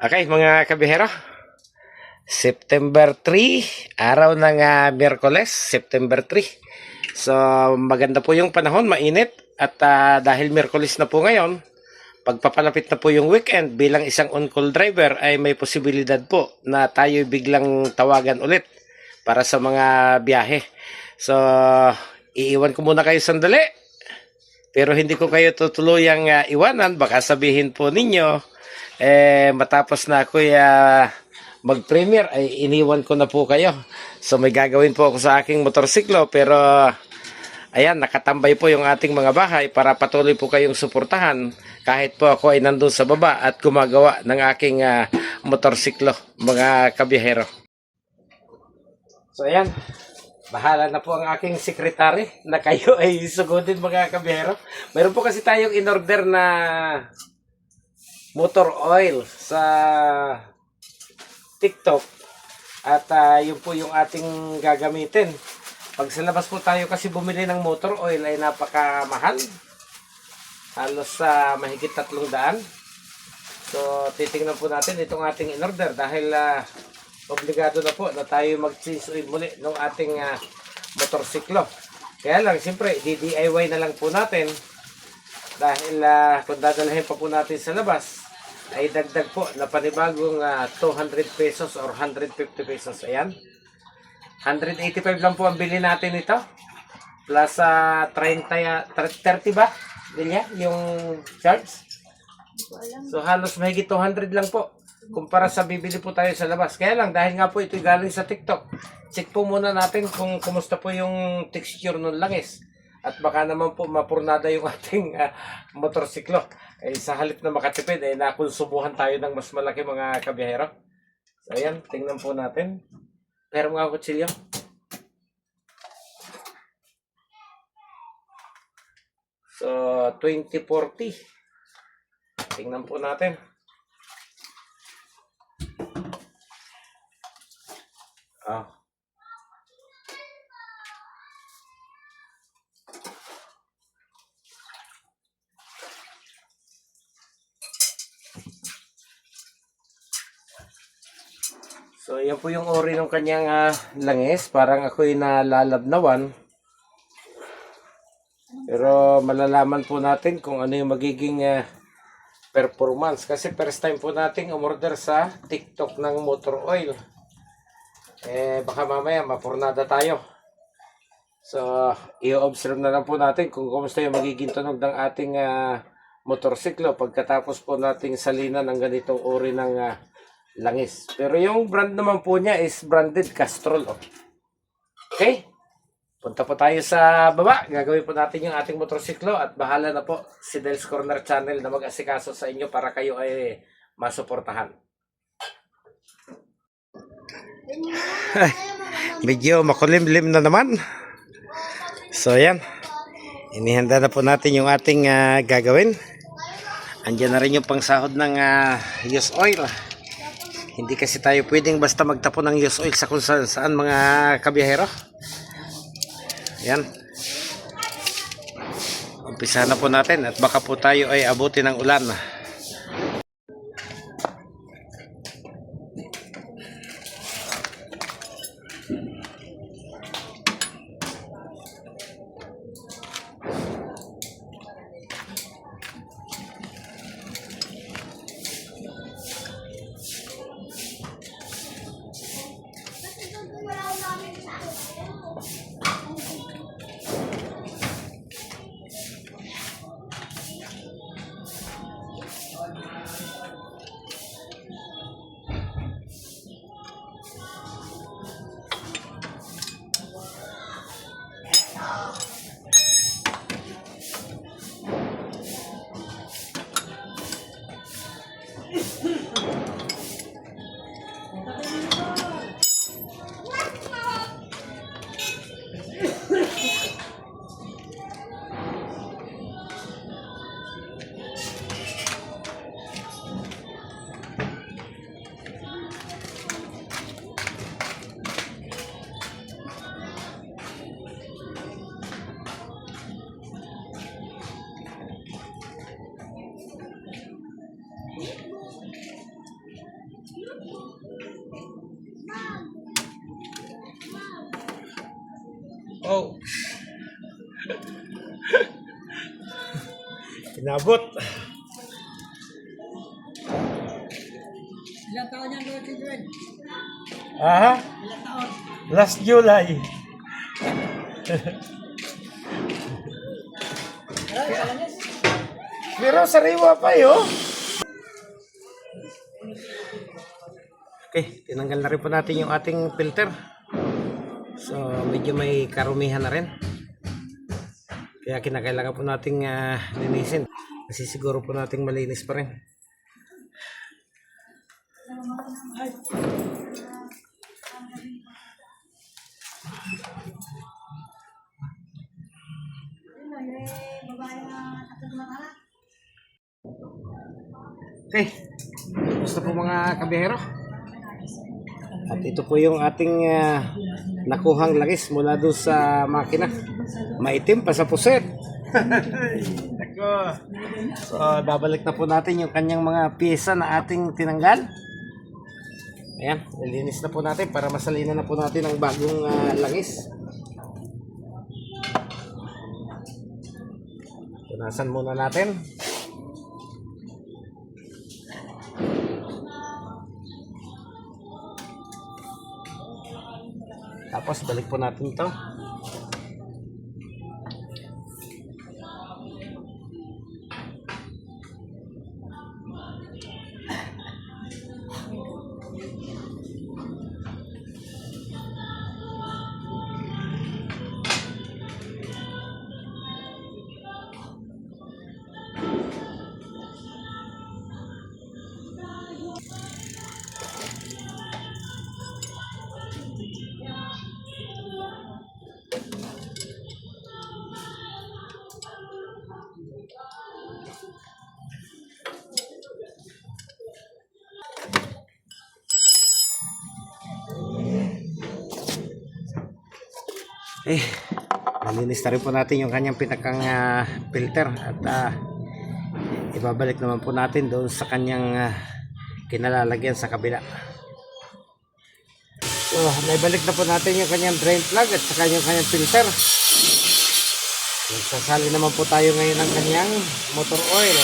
Okay, mga kabihero. September 3, araw ng Miyerkules, September 3. So, maganda po yung panahon, mainit. At dahil Miyerkules na po ngayon, pagpapalapit na po yung weekend, bilang isang on-call driver, ay may posibilidad po na tayo biglang tawagan ulit para sa mga biyahe. So, iiwan ko muna kayo sandali. Pero hindi ko kayo tutuluyang iwanan. Baka sabihin po ninyo, matapos na ako mag-premiere ay iniwan ko na po kayo. So may gagawin po ako sa aking motorsiklo, pero ayan, nakatambay po yung ating mga bahay para patuloy po kayong suportahan kahit po ako ay nandun sa baba at gumagawa ng aking motorsiklo, mga kabiyahero. So ayan, bahala na po ang aking sekretary na kayo ay sugudin, mga kabiyahero. Meron po kasi tayong in-order na motor oil sa TikTok at yun po yung ating gagamitin. Pag sa labas po tayo kasi bumili ng motor oil ay napakamahal, halos mahigit 300. So titingnan po natin itong ating in-order dahil obligado na po na tayo mag-change oil muli ng ating motorsiklo. Kaya lang siyempre DIY na lang po natin dahil kung dadalhin pa po natin sa labas ay dagdag po na panibagong 200 pesos or 150 pesos. Ayan, 185 lang po ang bili natin ito plus 30 ba bilya yung charge. So halos mahigit 200 lang po kumpara sa bibili po tayo sa labas. Kaya lang dahil nga po ito galing sa TikTok, check po muna natin kung kumusta po yung texture ng langis. At baka naman po mapurnada yung ating motorsiklo. Sa halip na makatipid, nakonsubuhan tayo ng mas malaki, mga kabiyahero. So ayan, tingnan po natin. Meron mga kutsilyo. So 2040. Tingnan po natin. So, yan po yung ori ng kanyang langis. Parang ako'y nalalabnawan. Pero malalaman po natin kung ano yung magiging performance. Kasi first time po nating umorder sa TikTok ng motor oil. Baka mamaya mapurnada tayo. So, i-observe na lang po natin kung kumusta yung magiging tunog ng ating motorsiklo pagkatapos po nating salinan ng ganitong ori ng langis. Pero yung brand naman po niya is branded Castrol. Okay? Punta po tayo sa baba. Gagawin po natin yung ating motorsiklo at bahala na po si Del's Corner Channel na mag-asikaso sa inyo para kayo ay masuportahan. Medyo makulimlim na naman. So yan. Inihanda na po natin yung ating gagawin. Andiyan na rin yung pangsahod ng used oil. Hindi kasi tayo pwedeng basta magtapon ng used oil sa kung saan, mga kabiyahero. Yan. Umpisa na po natin at baka po tayo ay abutin ng ulan. Inabot. Ilang taon yan, Lord Children? Aha. Ilang taon? Last July. Ay, kalanis. Pero sariwa pa yun. Okay, tinanggal na rin po natin yung ating filter. So, medyo may karumihan na rin. Kaya kinakailangan po nating linisin. Kasi siguro po nating malinis pa rin. Okay, gusto po mga kabihero. At ito po yung ating nakuhang langis mula doon sa makina. Maitim pa sa puset. Nako. So, babalik na po natin yung kanyang mga pyesa na ating tinanggal. Ayan, nilinis na po natin para masalinan na po natin ang bagong langis. Punasan muna natin. Tapos balik po natin ito. Nalinis na rin po natin yung kanyang pinakang filter at ibabalik naman po natin doon sa kanyang kinalalagyan sa kabila. So, naibalik na po natin yung kanyang drain plug at saka yung kanyang filter. Sasali naman po tayo ngayon ng kanyang motor oil.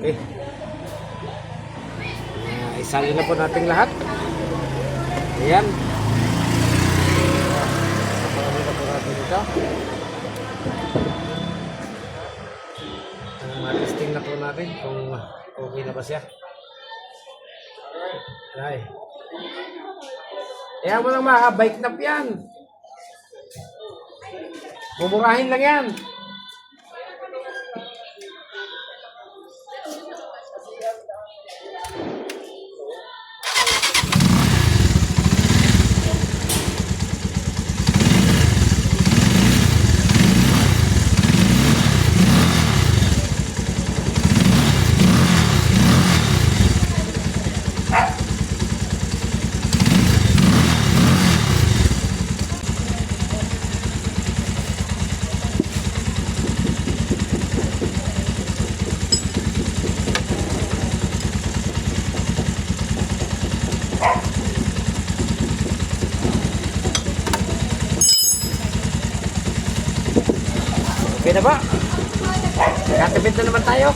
Okay. Isali na po natin lahat. Ayan. Isali na po natin ito. Matesting na po natin kung okay na ba siya. Ay. Kaya mo lang bike na yan. Mumurahin lang yan. Okay na ba? Nakatipid na naman tayo.